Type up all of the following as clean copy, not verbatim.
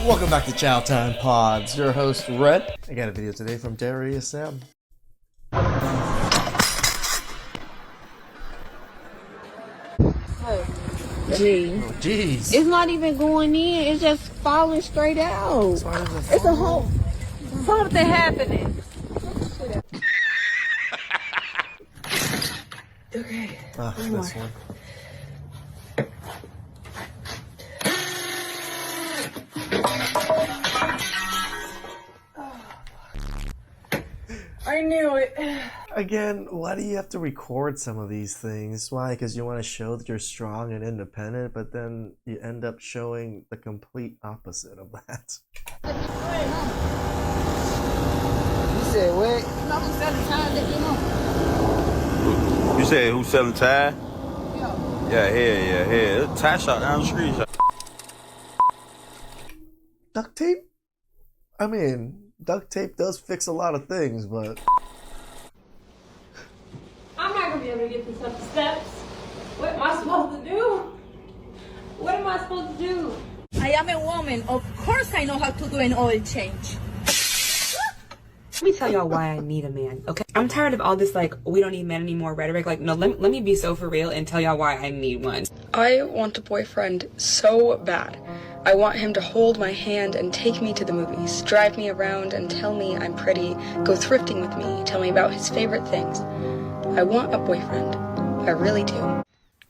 Welcome back to Chow Time Pods. Your host, Red. I got a video today from Darius M. Gee. Oh, jeez. It's not even going in. It's just falling straight out. It's a whole something happening. Okay. This one. I knew it. Again, why do you have to record some of these things? Why? Because you want to show that you're strong and independent, but then you end up showing the complete opposite of that. You said what? You said who's selling tie? Yeah, here. There's a tie shop down the street. Duct tape? I mean, duct tape does fix a lot of things, but... I'm not gonna be able to get this up the steps. What am I supposed to do? What am I supposed to do? I am a woman. Of course I know how to do an oil change. Let me tell y'all why I need a man, okay? I'm tired of all this, like, we don't need men anymore rhetoric. Like, no, let me be so for real and tell y'all why I need one. I want a boyfriend so bad. I want him to hold my hand and take me to the movies, drive me around and tell me I'm pretty, go thrifting with me, tell me about his favorite things. I want a boyfriend. I really do.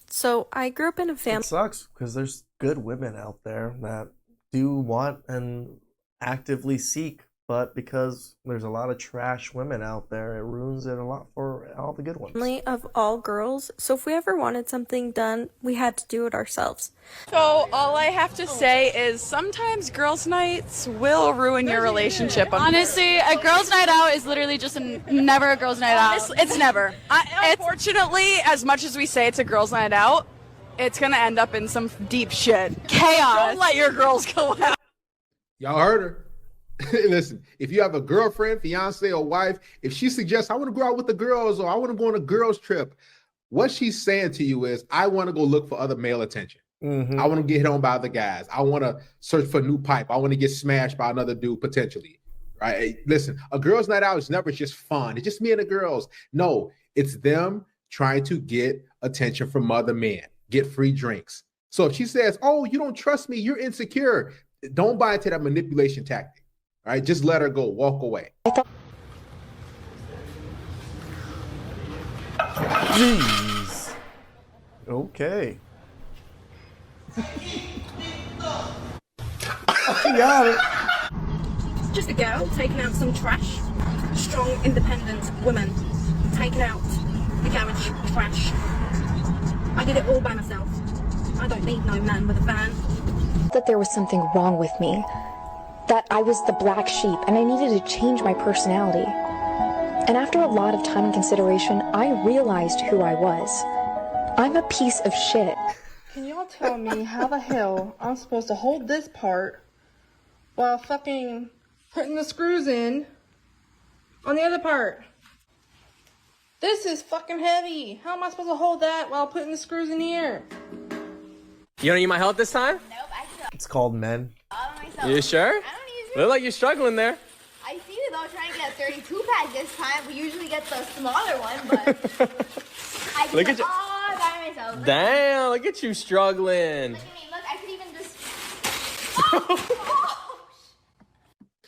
So I grew up in a family. It sucks because there's good women out there that do want and actively seek, but because there's a lot of trash women out there, it ruins it a lot for all the good ones. Of all girls, so if we ever wanted something done, we had to do it ourselves. So all I have to say is sometimes girls' nights will ruin your relationship. Honestly, a girls' night out is literally just never a girls' night out. It's never. Unfortunately, as much as we say it's a girls' night out, it's gonna end up in some deep shit. Chaos. Don't let your girls go out. Y'all heard her. Listen, if you have a girlfriend, fiance, or wife, if she suggests, I want to go out with the girls or I want to go on a girls trip, what she's saying to you is, I want to go look for other male attention. I want to get hit on by other guys. I want to search for a new pipe. I want to get smashed by another dude potentially. Right? Listen, a girls' night out is never just fun. It's just me and the girls. No, it's them trying to get attention from other men, get free drinks. So if she says, oh, you don't trust me, you're insecure, don't buy into that manipulation tactic. All right, just let her go, walk away. Jeez. Okay. I got it. Just a girl taking out some trash. Strong, independent woman taking out the garage trash. I did it all by myself. I don't need no man with a van. That there was something wrong with me. That I was the black sheep and I needed to change my personality. And after a lot of time and consideration, I realized who I was. I'm a piece of shit. Can y'all tell me how the hell I'm supposed to hold this part while fucking putting the screws in on the other part? This is fucking heavy. How am I supposed to hold that while putting the screws in here? You don't need my help this time? Nope, I don't. It's called men. You sure? Look like you're struggling there. I see it though, trying to get a 32 pack this time. We usually get the smaller one, but I did Look it at you. all by myself. Damn, look at you struggling. Look at me, look, I could even just...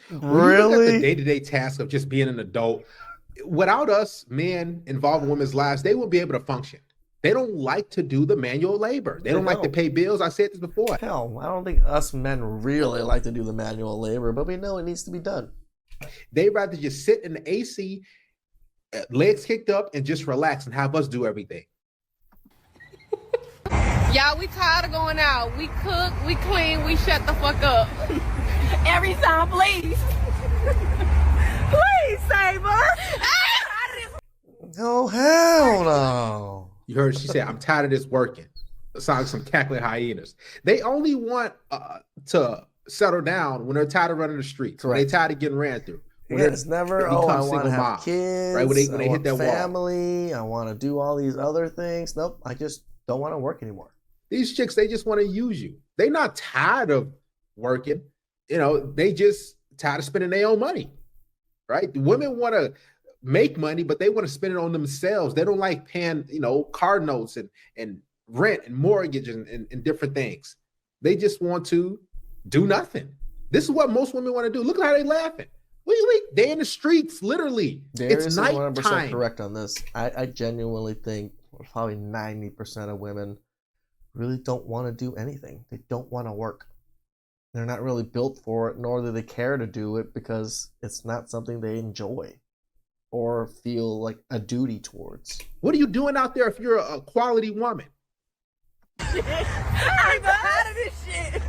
When you look at the day-to-day task of just being an adult, without us men involved in women's lives, they won't be able to function. They don't like to do the manual labor. They don't like to pay bills. I said this before. Hell, I don't think us men really like to do the manual labor, but we know it needs to be done. They'd rather just sit in the AC, legs kicked up, and just relax and have us do everything. Yeah, we tired of going out. We cook, we clean, we shut the fuck up. Every time, please. Please, Saber. Oh, hell no. You heard she said, I'm tired of this working. It sounds like some cackling hyenas. They only want to settle down when they're tired of running the streets. When they're tired of getting ran through. It's never, I want to have kids, right? When they hit that family, I want to do all these other things. Nope, I just don't want to work anymore. These chicks, they just want to use you. They're not tired of working. they just tired of spending their own money, right? Women want to make money, but they want to spend it on themselves. They don't like paying, car notes and rent and mortgage and different things. They just want to do nothing. This is what most women want to do. Look at how they laughing. What do you mean? They're in the streets, literally. Darius It's is 100% nighttime. correct on this. I genuinely think probably 90% of women really don't want to do anything. They don't want to work. They're not really built for it, nor do they care to do it because it's not something they enjoy or feel like a duty towards. What are you doing out there if you're a quality woman? I'm out of this shit.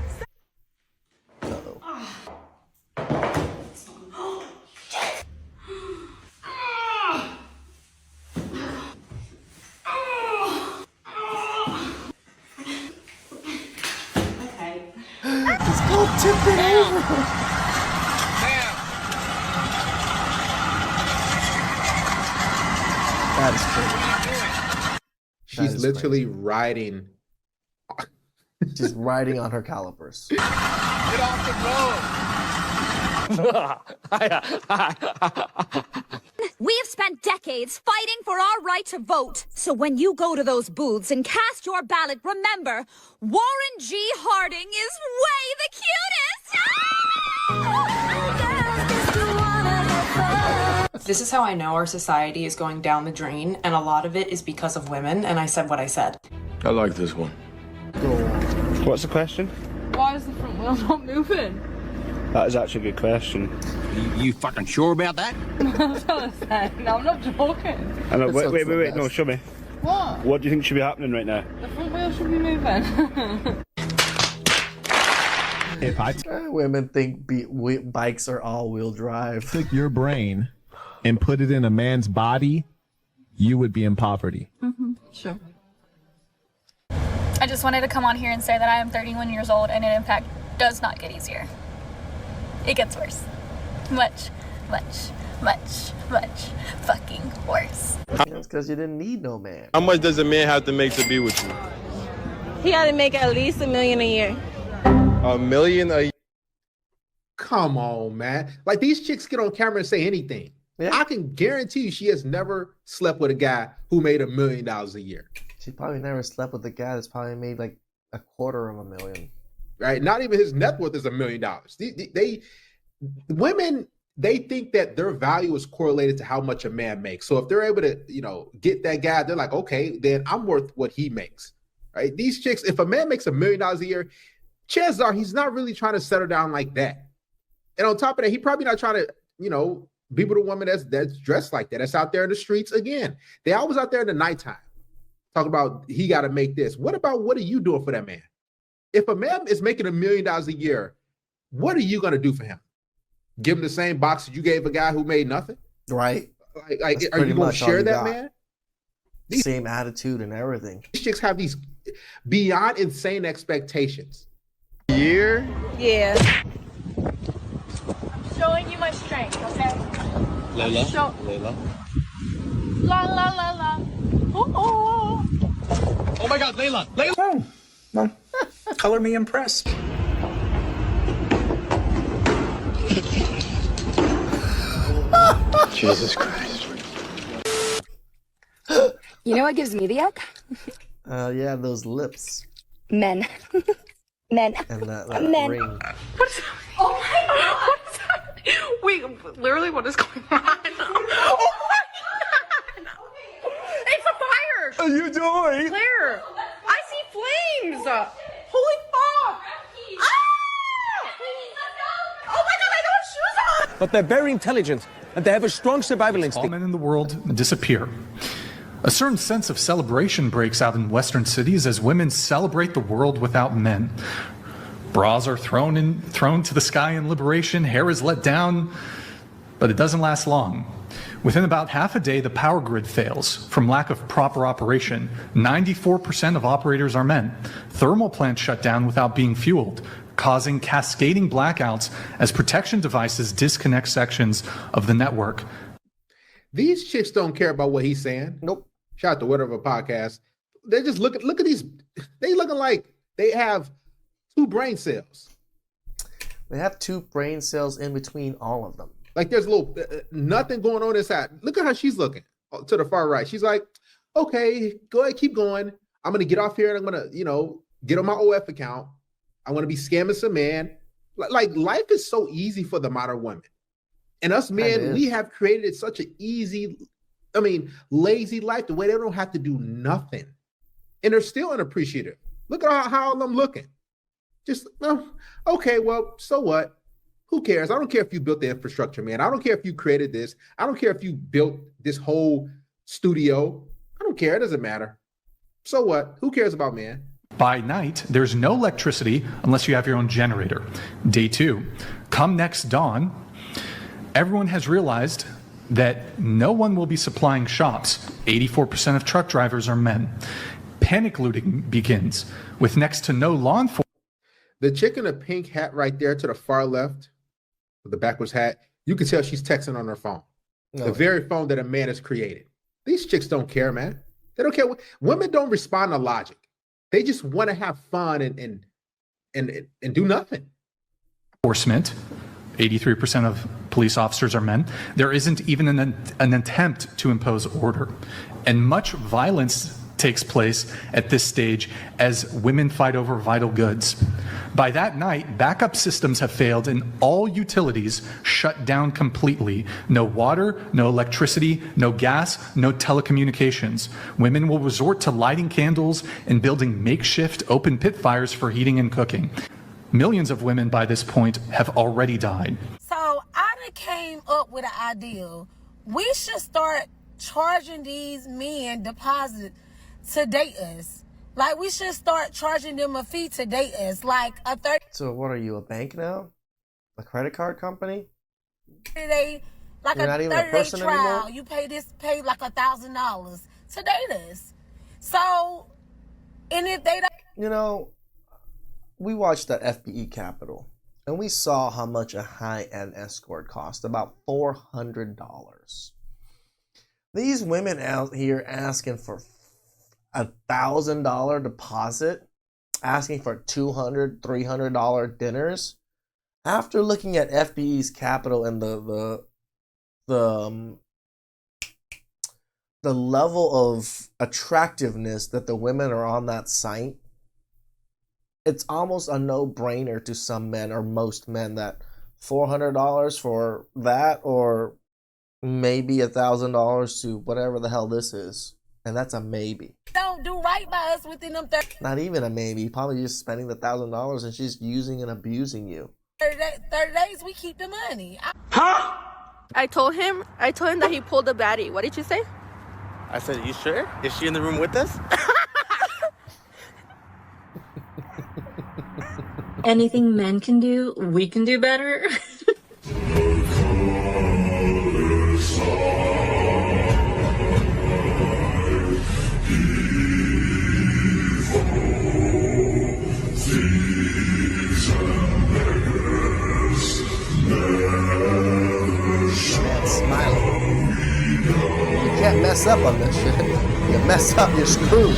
It's called tipping over. That is crazy. She's literally riding. She's riding on her calipers. Get off the road. We have spent decades fighting for our right to vote. So when you go to those booths and cast your ballot, remember, Warren G. Harding is way the cutest! This is how I know our society is going down the drain, and a lot of it is because of women, and I said what I said. I like this one. What's the question? Why is the front wheel not moving? That is actually a good question. You fucking sure about that? That's what I said. No, I'm not joking. I know, wait, no, show me. What? What do you think should be happening right now? The front wheel should be moving. If I Women think bikes are all-wheel drive. took your brain and put it in a man's body, you would be in poverty. Sure. I just wanted to come on here and say that I am 31 years old and it in fact does not get easier. It gets worse. Much fucking worse. That's because you didn't need no man. How much does a man have to make to be with you? He got to make at least $1 million a year. $1 million a year? Come on, man. Like, these chicks get on camera and say anything. Yeah. I can guarantee you she has never slept with a guy who made $1 million a year. She probably never slept with a guy that's probably made like $250,000. Right? Not even his net worth is $1 million. Women, they think that their value is correlated to how much a man makes. So if they're able to, get that guy, they're like, okay, then I'm worth what he makes. Right? These chicks, if a man makes $1 million a year, chances are he's not really trying to settle down like that. And on top of that, he probably not trying to, be with a woman that's dressed like that, that's out there in the streets again. They always out there in the nighttime talking about he got to make this. What are you doing for that man? If a man is making $1 million a year, what are you going to do for him? Give him the same box that you gave a guy who made nothing? Right. Like are you going to share that, man? Same attitude and everything. These chicks have these beyond insane expectations. Year? Yeah. I'm showing you my strength, okay? Layla. La la la la. Oh. Oh my God, Layla. Oh, well, color me impressed. Jesus Christ. You know what gives me the yuck? Yeah, those lips. Men. Men. And that Men. ring. Oh my God. What's happening? Wait, literally, what is going on? Oh my God. It's a fire. What are you doing? Claire, I see flames. Holy fuck. Ah! Oh my God, I don't have shoes on. But they're very intelligent, and they have a strong survival instinct. All men in the world disappear. A certain sense of celebration breaks out in Western cities as women celebrate the world without men. Bras are thrown to the sky in liberation, hair is let down, but it doesn't last long. Within about half a day, the power grid fails from lack of proper operation. 94% of operators are men. Thermal plants shut down without being fueled, causing cascading blackouts as protection devices disconnect sections of the network. These chicks don't care about what he's saying. Nope. Shout out to whatever podcast. They just look at these. They looking like they have 2 brain cells. They have 2 brain cells in between all of them. Like there's a little nothing going on inside. Look at how she's looking to the far right. She's like, okay, go ahead, keep going. I'm gonna get off here and I'm gonna, get on my OF account. I want to be scamming some man. Like life is so easy for the modern woman. And us men, we have created such an easy, lazy life, the way they don't have to do nothing. And they're still unappreciative. Look at how I'm looking. Just, okay, well, so what? Who cares? I don't care if you built the infrastructure, man. I don't care if you created this. I don't care if you built this whole studio. I don't care. It doesn't matter. So what? Who cares about man? By night, there's no electricity unless you have your own generator. Day 2, come next dawn, everyone has realized that no one will be supplying shops. 84% of truck drivers are men. Panic looting begins with next to no law enforcement. The chick in a pink hat right there to the far left, with the backwards hat, you can tell she's texting on her phone. No. The very phone that a man has created. These chicks don't care, man. They don't care. Women don't respond to logic. They just want to have fun and do nothing. Enforcement. 83% of police officers are men. There isn't even an attempt to impose order. And much violence takes place at this stage as women fight over vital goods. By that night, backup systems have failed and all utilities shut down completely. No water, no electricity, no gas, no telecommunications. Women will resort to lighting candles and building makeshift open pit fires for heating and cooking. Millions of women by this point have already died. So I done came up with an idea. We should start charging these men deposit to date us. Like we should start charging them a fee to date us. Like a 30. So what are you, a bank now? A credit card company? Day, like You're a not even a 30-day person trial. anymore? You pay like $1,000 to date us. So, and if they don't, we watched that FBE Capital, and we saw how much a high-end escort cost, about $400. These women out here asking for $1,000 deposit, asking for $200, $300 dinners. After looking at FBE's Capital and the level of attractiveness that the women are on that site, it's almost a no-brainer to some men or most men that $400 for that, or maybe $1,000 to whatever the hell this is, and that's a maybe. don't do right by us within them 30 Not even a maybe. Probably just spending the $1,000 and she's using and abusing you. 30 days, we keep the money. I told him that he pulled a baddie. What did you say? I said, you sure? Is she in the room with us? Anything men can do, we can do better. Smiling. You can't mess up on this shit. You mess up, you're screwed.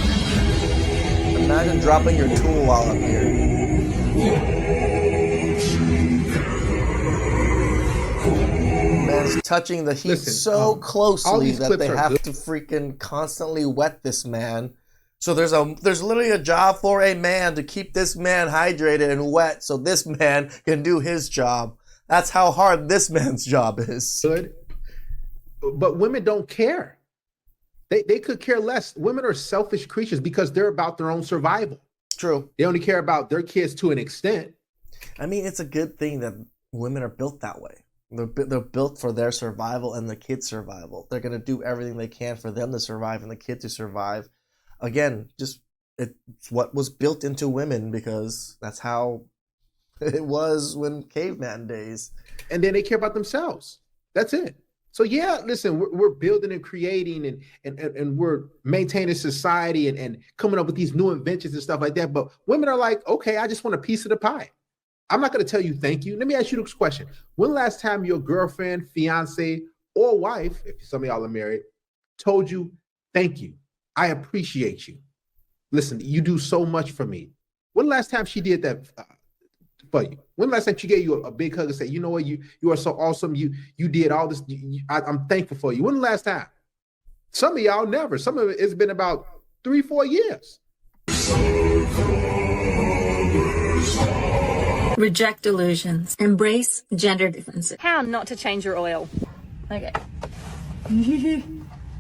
Imagine dropping your tool while up here. Man's touching the heat so closely that they have to freaking constantly wet this man. So there's literally a job for a man to keep this man hydrated and wet so this man can do his job. That's how hard this man's job is. Good. But women don't care. They could care less. Women are selfish creatures because they're about their own survival. True. They only care about their kids to an extent. I mean, it's a good thing that women are built that way. They're built for their survival and the kids' survival. They're going to do everything they can for them to survive and the kid to survive. Again, just it's what was built into women because that's how it was when caveman days. And then they care about themselves. That's it. So yeah, listen, we're building and creating and we're maintaining society and coming up with these new inventions and stuff like that. But women are like, okay, I just want a piece of the pie. I'm not going to tell you thank you. Let me ask you this question. When last time your girlfriend, fiance, or wife, if some of y'all are married, told you, thank you, I appreciate you. Listen, you do so much for me. When last time she did that for you? When the last time she gave you a big hug and said, you know what, you are so awesome. You did all this. I'm thankful for you. When the last time? Some of y'all never. Some of it's been about 3-4 years. Reject illusions. Embrace gender differences. How not to change your oil. Okay.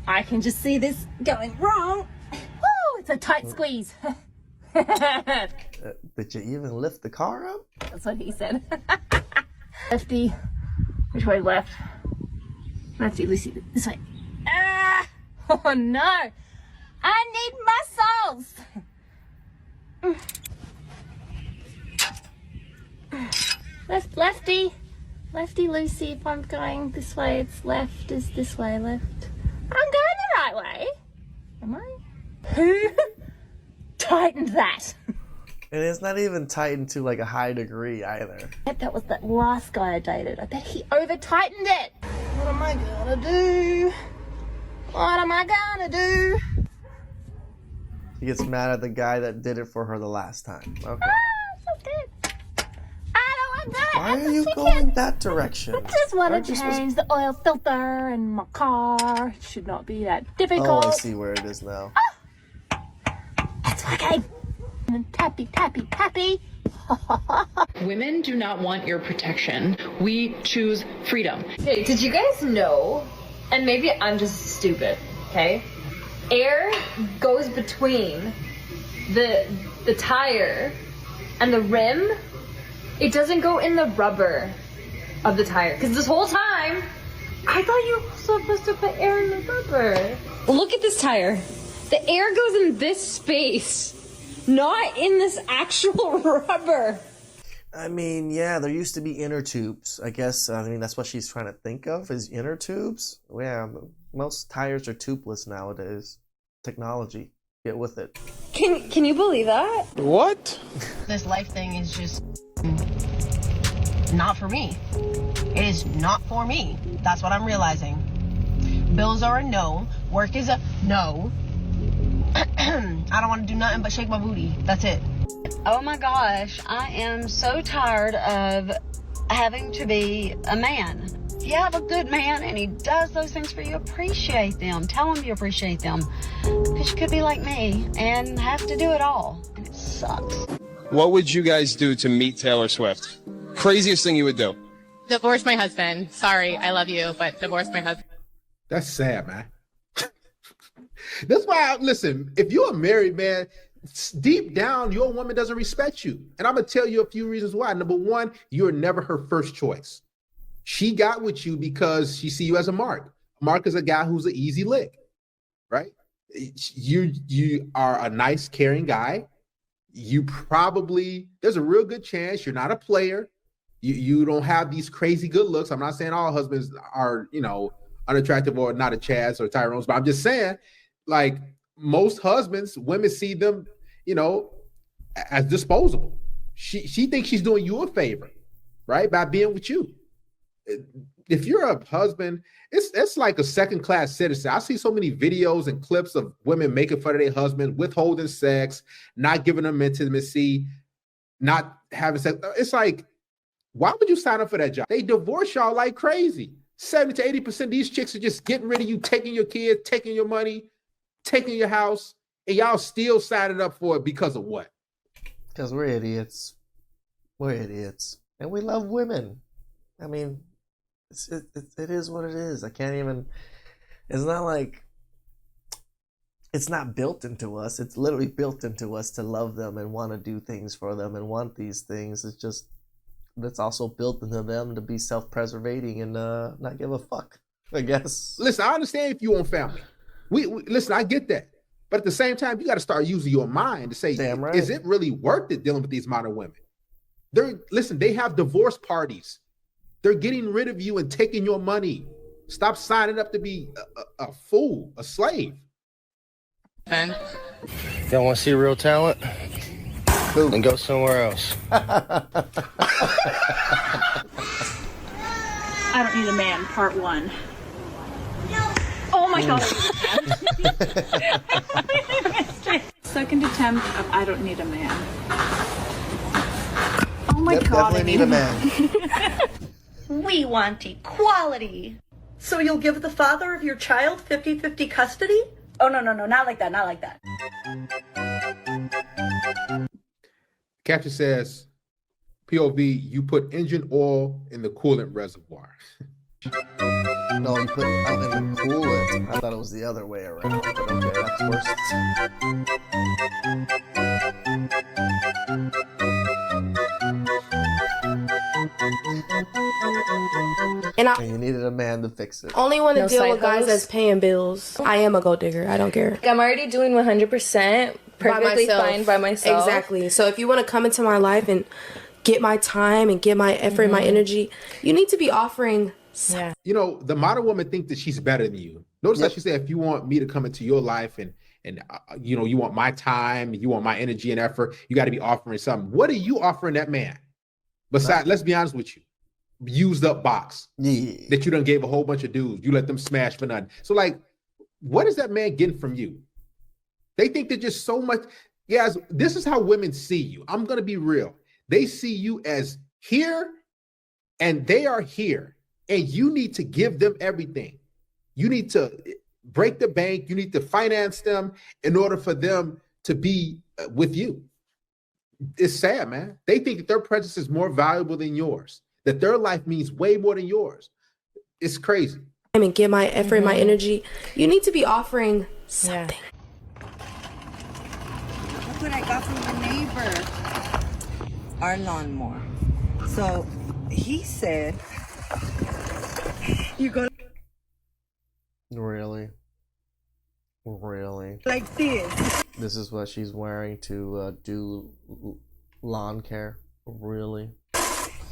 I can just see this going wrong. Woo, it's a tight squeeze. Did you even lift the car up? That's what he said. Lefty. Which way left? Lefty, Lucy. This way. Ah! Oh no! I need muscles! Lefty. Lefty, Lucy, if I'm going this way, it's left is this way, left. I'm going the right way. Am I? Who tightened that? And it's not even tightened to like a high degree either. I bet that was that last guy I dated. I bet he over-tightened it. What am I gonna do? What am I gonna do? She gets mad at the guy that did it for her the last time. Okay. So good. I don't want that. Why are you going that direction? I just want to change the oil filter in my car. It should not be that difficult. Oh, I see where it is now. That's okay. And tappy, tappy, tappy. Women do not want your protection. We choose freedom. Hey, did you guys know, and maybe I'm just stupid, okay? Air goes between the tire and the rim. It doesn't go in the rubber of the tire. Because this whole time, I thought you were supposed to put air in the rubber. Look at this tire. The air goes in this space, not in this actual rubber. I mean, yeah, there used to be inner tubes. I guess, that's what she's trying to think of, is inner tubes. Yeah, most tires are tubeless nowadays. Technology. Get with it. Can you believe that? What? This life thing is just not for me. It is not for me. That's what I'm realizing. Bills are a no. Work is a no. I don't want to do nothing but shake my booty. That's it. Oh my gosh, I am so tired of having to be a man. If you have a good man and he does those things for you, appreciate them. Tell him you appreciate them. Because you could be like me and have to do it all. And it sucks. What would you guys do to meet Taylor Swift? Craziest thing you would do? Divorce my husband. Sorry, I love you, but divorce my husband. That's sad, man. That's why, listen, if you're a married man, deep down, your woman doesn't respect you. And I'm going to tell you a few reasons why. Number one, you're never her first choice. She got with you because she see you as a Mark. Mark is a guy who's an easy lick, right? You are a nice, caring guy. You probably, there's a real good chance you're not a player. You don't have these crazy good looks. I'm not saying all husbands are, unattractive or not a Chaz or Tyrone's, but I'm just saying, like, most husbands, women see them, as disposable. She thinks she's doing you a favor, right? By being with you. If you're a husband, it's like a second-class citizen. I see so many videos and clips of women making fun of their husband, withholding sex, not giving them intimacy, not having sex. It's like, why would you sign up for that job? They divorce y'all like crazy. 70 to 80% of these chicks are just getting rid of you, taking your kids, taking your money, taking your house, and y'all still signing up for it because of what? Because we're idiots. We're idiots. And we love women. I mean, it is what it is. I can't even, it's not like, it's not built into us. It's literally built into us to love them and want to do things for them and want these things. It's just, that's also built into them to be self-preservating and not give a fuck, I guess. Listen, I understand if you want family. We listen, I get that. But at the same time, you got to start using your mind to say, damn right, is it really worth it dealing with these modern women? They have divorce parties. They're getting rid of you and taking your money. Stop signing up to be a fool, a slave. Y'all want to see real talent? Then go somewhere else. I Don't Need a Man, Part 1. Oh my god. Second attempt of I Don't Need a Man. Oh my God, definitely need a man. We want equality. So you'll give the father of your child 50-50 custody? Oh, no, not like that, not like that. Caption says, POV, you put engine oil in the coolant reservoir. No, you put it out in the coolant. I thought it was the other way around, but okay, that's worse. And you needed a man to fix it. Only want to No deal side with guys hustles? that's paying bills. I am a gold digger. I don't care. I'm already doing 100% perfectly fine by myself. Exactly. So if you want to come into my life and get my time and get my effort, my energy, you need to be offering. Yeah. You know, the modern woman thinks that she's better than you. Notice that she said, if you want me to come into your life and you know, you want my time, you want my energy and effort, you got to be offering something. What are you offering that man? Besides, let's be honest with you, used up box that you done gave a whole bunch of dudes. You let them smash for nothing. So like, what is that man getting from you? They think they're just so much. Guys, this is how women see you. I'm going to be real. They see you as here and they are here. And you need to give them everything. You need to break the bank. You need to finance them in order for them to be with you. It's sad, man. They think that their presence is more valuable than yours, that their life means way more than yours. It's crazy. I mean, get my effort, my energy. You need to be offering something. Look what I got from the neighbor. Our lawnmower. So he said, you go Really? Really? like this. This is what she's wearing to do lawn care? Really?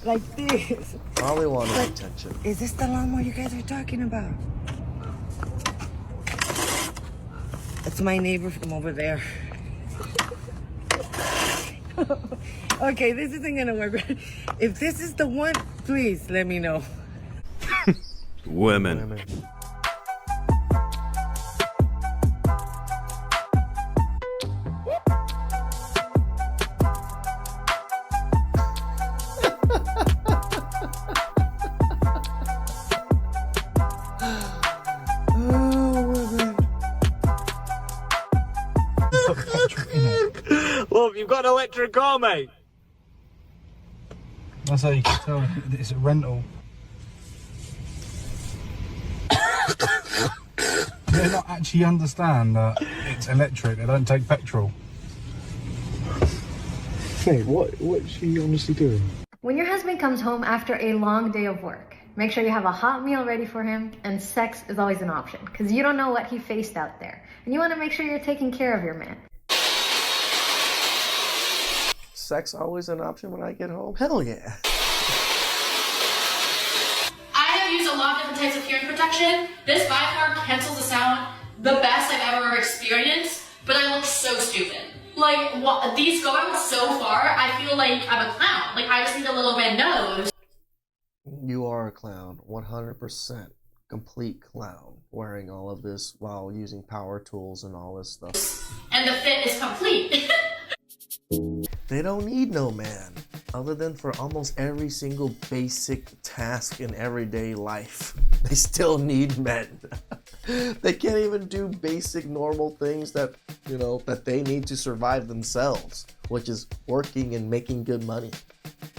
Like this. Probably wanted attention. Is this the lawnmower you guys are talking about? It's my neighbor from over there. Okay, this isn't gonna work. If this is the one, please let me know. Women. Well, you've got an electric car, mate. That's how you can tell if it's a rental. They don't actually understand that it's electric. They don't take petrol. Hey, what's she honestly doing? When your husband comes home after a long day of work, make sure you have a hot meal ready for him, and sex is always an option because you don't know what he faced out there. And you want to make sure you're taking care of your man. Sex always an option when I get home? Hell yeah. I have used a lot of different types of hearing protection. This Vicar cancels the sound the best I've ever experienced, but I look so stupid. Like, these go out so far, I feel like I'm a clown. Like, I just need a little red nose. You are a clown, 100%. Complete clown, wearing all of this while using power tools and all this stuff. And the fit is complete. They don't need no man, other than for almost every single basic task in everyday life. They still need men. They can't even do basic normal things that, you know, that they need to survive themselves, which is working and making good money,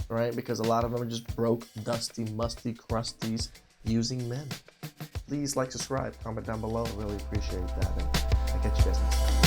right? Because a lot of them are just broke, dusty, musty crusties using men. Please like, subscribe, comment down below. Really appreciate that. And I'll catch you guys next time.